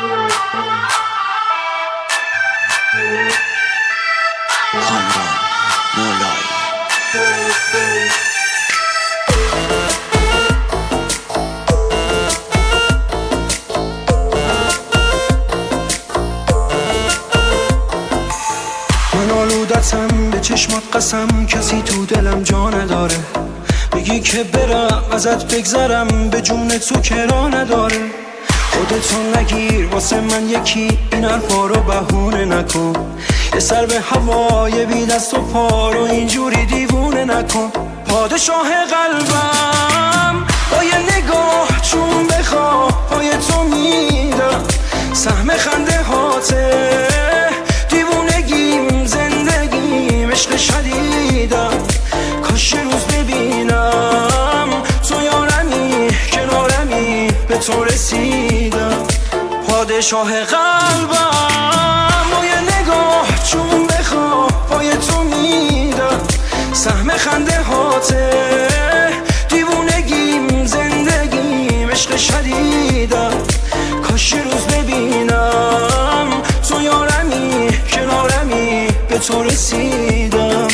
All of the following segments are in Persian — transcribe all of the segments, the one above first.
خاندان مولایی من آلودتم به چشمات قسم، کسی تو دلم جا نداره. بگی که برم ازت بگذرم، به جون تو کرا نداره. خودتو نگیر واسه من یکی، این حرفا رو بهونه نکن. یه سر به هوای بی دست و پا رو اینجوری دیوونه نکن. پادشاه قلبم با یه نگاه چون بخواه پای تو میدم. سهم خنده هاته دیوونگیم، زندگیم عشق شدیدم. کاش روز ببینم تو یارمی کنارمی، به تو رسیدم. پادشاه قلبم با یه نگاه چون بخواه پای تو میدم. سهم خنده هاته دیوونگیم، زندگیم عشق شدیدم. کاش روز ببینم تو یارمی کنارمی، به تو رسیدم.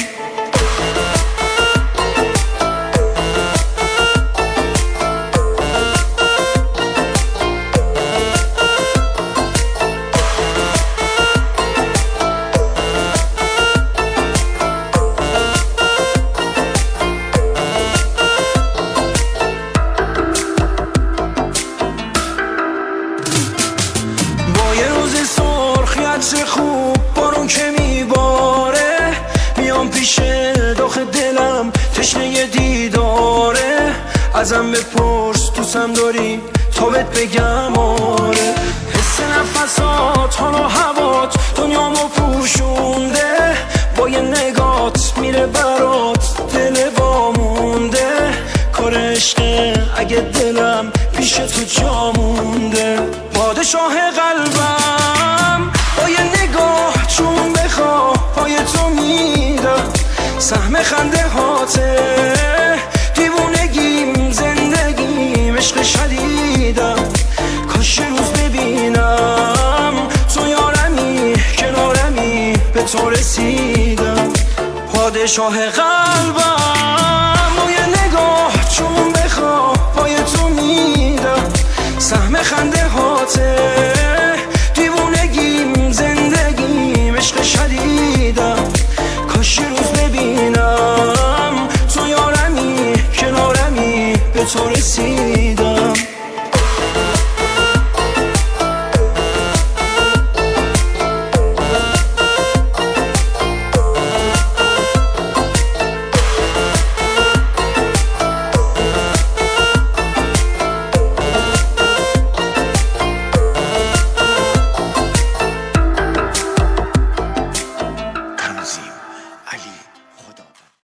چه خوب بارون که میباره، میام پیش داخل دلم تشنه دیداره. ازم بپرس دوستم داری تا بهت بگم آره. حس نفسات حالا هوات دنیامو پوشونده، با یه نگات میره برات دل وامونده. کار عشقه اگه دلم پیش تو جا مونده. پادشاه قلبم با یه نگاه چون بخواه پای تو میدم. سهم خنده هاته دیوونگیم، زندگیم عشق شدیدم. کاش روز ببینم تو یارمی کنارمی، به تو رسیدم. پادشاه قلبم با یه نگاه چون بخواه پای تو میدم. سهم خنده هاته